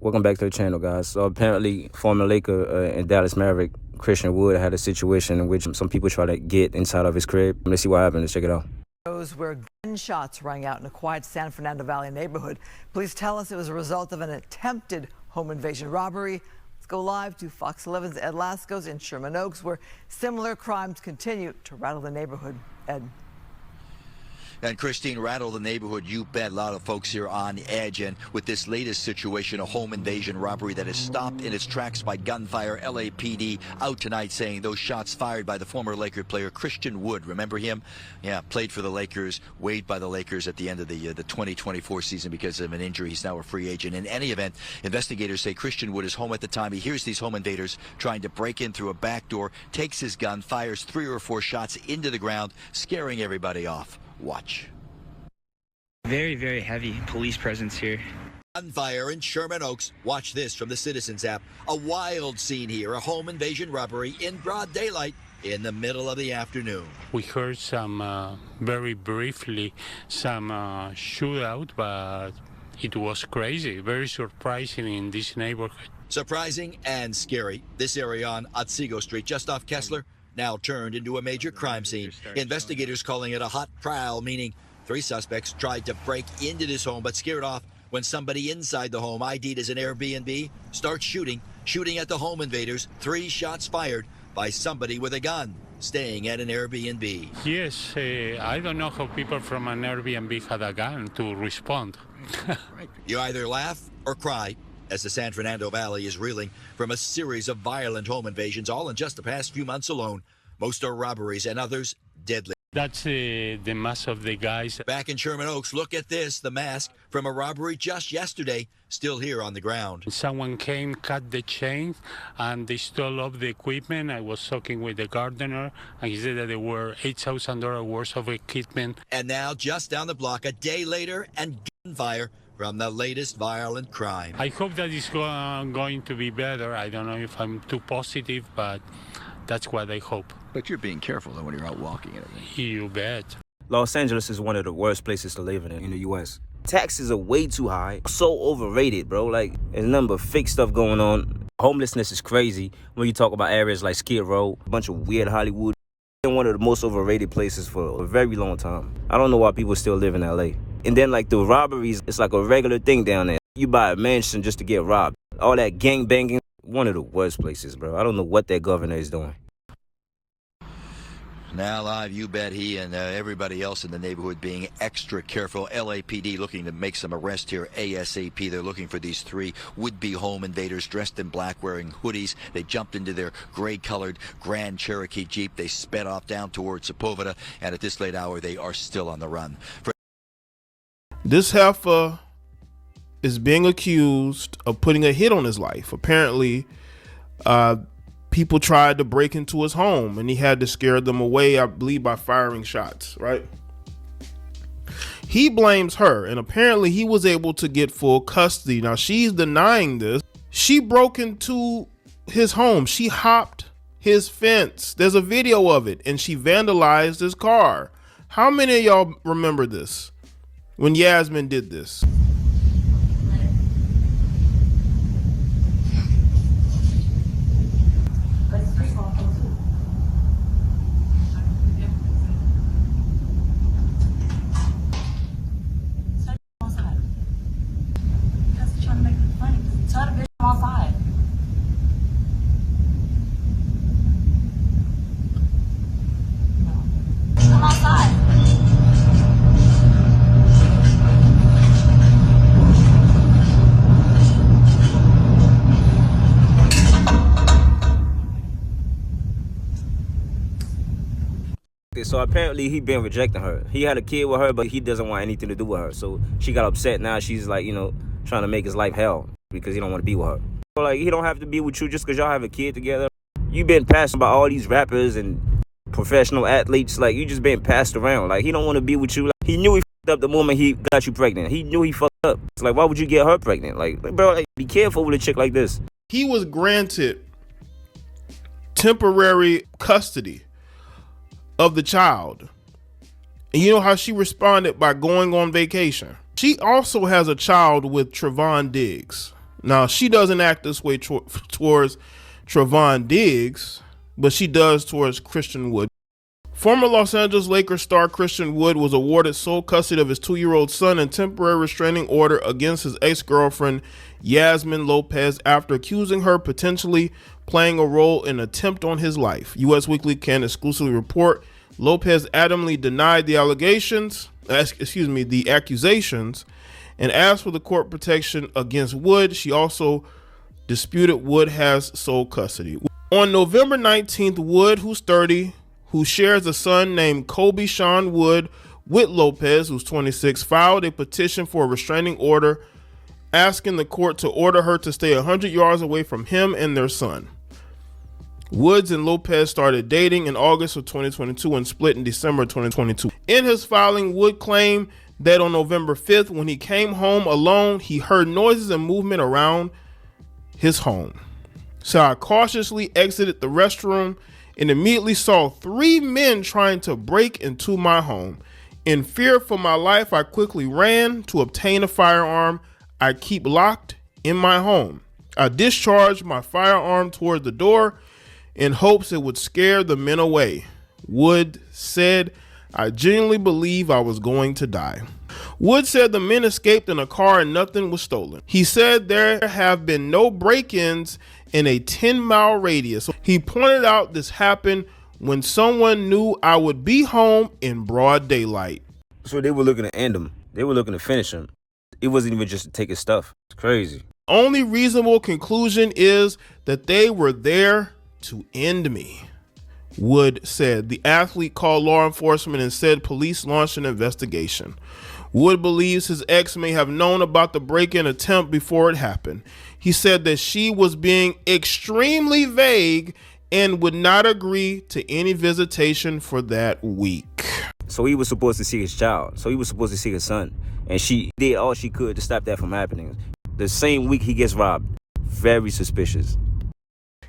Welcome back to the channel, guys. So apparently, former Laker and Dallas Maverick Christian Wood had a situation in which some people try to get inside of his crib. Let's see what happened. Let's check it out. Where gunshots rang out in a quiet San Fernando Valley neighborhood. Police tell us it was a result of an attempted home invasion robbery. Let's go live to Fox 11's Ed Lascos in Sherman Oaks, where similar crimes continue to rattle the neighborhood. Ed. And Christine, rattled the neighborhood, you bet. A lot of folks here on edge. And with this latest situation, a home invasion robbery that is stopped in its tracks by gunfire. LAPD out tonight saying those shots fired by the former Laker player Christian Wood. Remember him? Yeah, played for the Lakers, waived by the Lakers at the end of the 2024 season because of an injury. He's now a free agent. In any event, investigators say Christian Wood is home at the time. He hears these home invaders trying to break in through a back door, takes his gun, fires 3 or 4 shots into the ground, scaring everybody off. Watch. Very, very heavy police presence here. Gunfire in Sherman Oaks. Watch this from the Citizens app. A wild scene here. A home invasion robbery in broad daylight in the middle of the afternoon. We heard some, very briefly, some shootout, but it was crazy. Very surprising in this neighborhood. Surprising and scary. This area on Otsego Street, just off Kessler, now turned into a major crime scene. Investigators calling it a hot prowl, meaning 3 suspects tried to break into this home but scared off when somebody inside the home, ID'd as an Airbnb, starts shooting at the home invaders. 3 shots fired by somebody with a gun staying at an Airbnb. Yes, I don't know how people from an Airbnb had a gun to respond. You either laugh or cry as the San Fernando Valley is reeling from a series of violent home invasions, all in just the past few months alone. Most are robberies and others deadly. That's the mask of the guys. Back in Sherman Oaks, look at this, the mask from a robbery just yesterday, still here on the ground. Someone came, cut the chain, and they stole all the equipment. I was talking with the gardener, and he said that there were $8,000 worth of equipment. And now, just down the block, a day later, and gunfire from the latest violent crime. I hope that it's going to be better. I don't know if I'm too positive, but that's what I hope. But you're being careful though when you're out walking and everything. You bet. Los Angeles is one of the worst places to live in the U.S. Taxes are way too high, so overrated, bro. Like, there's nothing but fake stuff going on. Homelessness is crazy when you talk about areas like Skid Row, a bunch of weird Hollywood. It's one of the most overrated places for a very long time. I don't know why people still live in L.A. And then, like, the robberies, it's like a regular thing down there. You buy a mansion just to get robbed. All that gang banging, one of the worst places, bro. I don't know what that governor is doing. Now live, you bet he and everybody else in the neighborhood being extra careful. LAPD looking to make some arrests here ASAP. They're looking for these 3 would-be home invaders dressed in black, wearing hoodies. They jumped into their gray-colored Grand Cherokee Jeep. They sped off down towards Sepulveda, and at this late hour, they are still on the run. This heifer is being accused of putting a hit on his life. Apparently, people tried to break into his home and he had to scare them away, I believe, by firing shots, right? He blames her, and apparently he was able to get full custody. Now, she's denying this. She broke into his home. She hopped his fence. There's a video of it, and she vandalized his car. How many of y'all remember this? When Yasmine did this. Come outside. So apparently he been rejecting her. He had a kid with her, but he doesn't want anything to do with her. So she got upset. Now she's like, you know, trying to make his life hell because he don't want to be with her. So like, he don't have to be with you just because y'all have a kid together. You been passed by all these rappers and professional athletes. Like, you just been passed around. Like, he don't want to be with you. Like, he knew he fucked up the moment he got you pregnant. He knew he fucked up. It's like, why would you get her pregnant? Like, bro, like, be careful with a chick like this. He was granted temporary custody of the child. And you know how she responded? By going on vacation. She also has a child with Trevon Diggs. Now, she doesn't act this way towards Trevon Diggs, but she does towards Christian Wood. Former Los Angeles Lakers star Christian Wood was awarded sole custody of his 2-year-old son and temporary restraining order against his ex-girlfriend Yasmine Lopez after accusing her potentially playing a role in an attempt on his life. U.S. Weekly can exclusively report Lopez adamantly denied the accusations, and asked for the court protection against Wood. She also disputed Wood has sole custody. On November 19th, Wood, who's 30, who shares a son named Kobe Sean Wood with Lopez, who's 26, filed a petition for a restraining order asking the court to order her to stay 100 yards away from him and their son. Woods and Lopez started dating in August of 2022 and split in December 2022. In his filing, Wood claimed that on November 5th, when he came home alone, he heard noises and movement around his home. So I cautiously exited the restroom and immediately saw 3 men trying to break into my home. In fear for my life, I quickly ran to obtain a firearm I keep locked in my home. I discharged my firearm toward the door in hopes it would scare the men away. Wood said, I genuinely believe I was going to die. Wood said the men escaped in a car and nothing was stolen. He said there have been no break-ins in a 10-mile radius. He pointed out this happened when someone knew I would be home in broad daylight. So they were looking to end him. They were looking to finish him. It wasn't even just to take his stuff. It's crazy. Only reasonable conclusion is that they were there to end me, Wood said. The athlete called law enforcement and said police launched an investigation. Wood believes his ex may have known about the break-in attempt before it happened. He said that she was being extremely vague and would not agree to any visitation for that week. So he was supposed to see his child. So he was supposed to see his son. And she did all she could to stop that from happening. The same week he gets robbed. Very suspicious.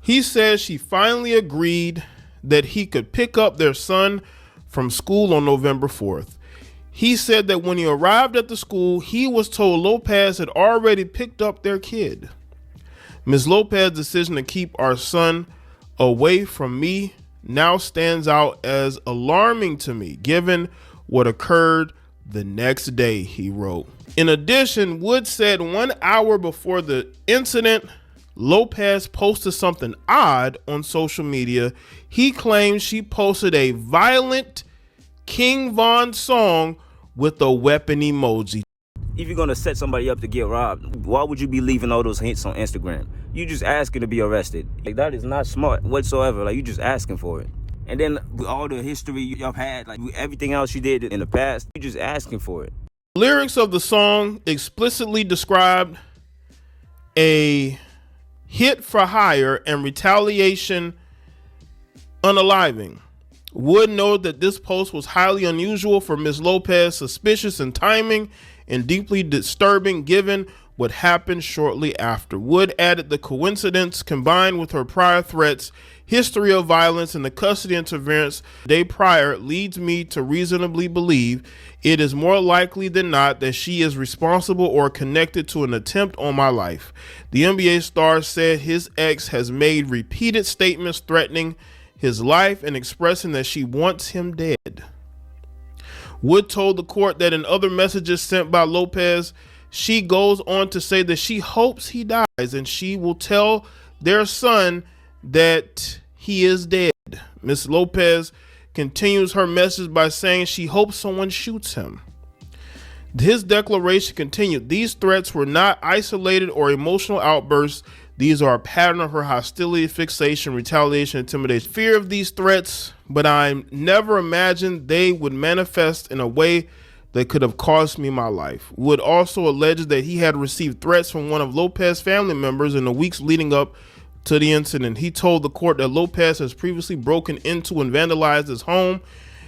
He says she finally agreed that he could pick up their son from school on November 4th. He said that when he arrived at the school, he was told Lopez had already picked up their kid. Ms. Lopez's decision to keep our son away from me now stands out as alarming to me, given what occurred the next day, he wrote. In addition, Wood said 1 hour before the incident, Lopez posted something odd on social media. He claims she posted a violent King Von song with a weapon emoji. If you're gonna set somebody up to get robbed, why would you be leaving all those hints on Instagram? You just asking to be arrested. Like, that is not smart whatsoever. Like, you just asking for it. And then with all the history y'all had, like everything else you did in the past, you just asking for it. Lyrics of the song explicitly described a hit for hire and retaliation unaliving. Wood noted that this post was highly unusual for Ms. Lopez, suspicious in timing and deeply disturbing given what happened shortly after. Wood added the coincidence combined with her prior threats, history of violence, and the custody interference the day prior leads me to reasonably believe it is more likely than not that she is responsible or connected to an attempt on my life. The NBA star said his ex has made repeated statements threatening his life and expressing that she wants him dead. Wood told the court that in other messages sent by Lopez, she goes on to say that she hopes he dies and she will tell their son that he is dead. Ms. Lopez continues her message by saying she hopes someone shoots him. His declaration continued, these threats were not isolated or emotional outbursts. These are a pattern of her hostility, fixation, retaliation, intimidation, fear of these threats, but I never imagined they would manifest in a way that could have cost me my life. Wood also alleged that he had received threats from one of Lopez's family members in the weeks leading up to the incident. He told the court that Lopez has previously broken into and vandalized his home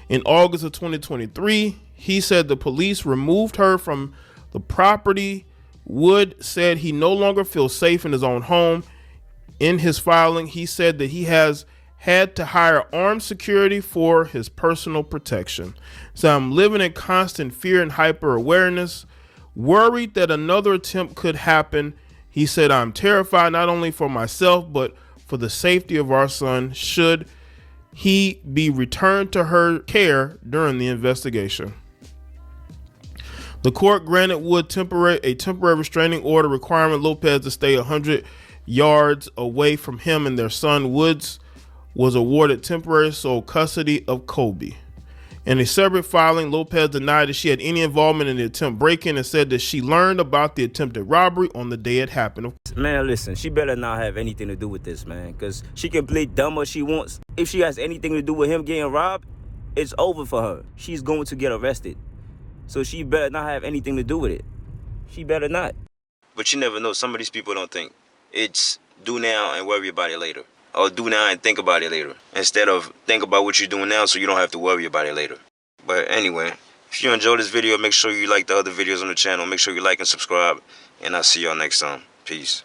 in August of 2023. He said the police removed her from the property. Wood said he no longer feels safe in his own home. In his filing, he said that he has had to hire armed security for his personal protection. So I'm living in constant fear and hyper awareness, worried that another attempt could happen. He said, "I'm terrified not only for myself, but for the safety of our son should he be returned to her care during the investigation." The court granted Wood a temporary restraining order requiring Lopez to stay 100 yards away from him and their son. Woods was awarded temporary sole custody of Kobe. In a separate filing, Lopez denied that she had any involvement in the attempt break-in and said that she learned about the attempted robbery on the day it happened. Man, listen, she better not have anything to do with this, man, because she can play dumb as she wants. If she has anything to do with him getting robbed, it's over for her. She's going to get arrested. So she better not have anything to do with it. She better not. But you never know. Some of these people don't think. It's do now and worry about it later. Or do now and think about it later. Instead of think about what you're doing now so you don't have to worry about it later. But anyway, if you enjoyed this video, make sure you like the other videos on the channel. Make sure you like and subscribe. And I'll see y'all next time. Peace.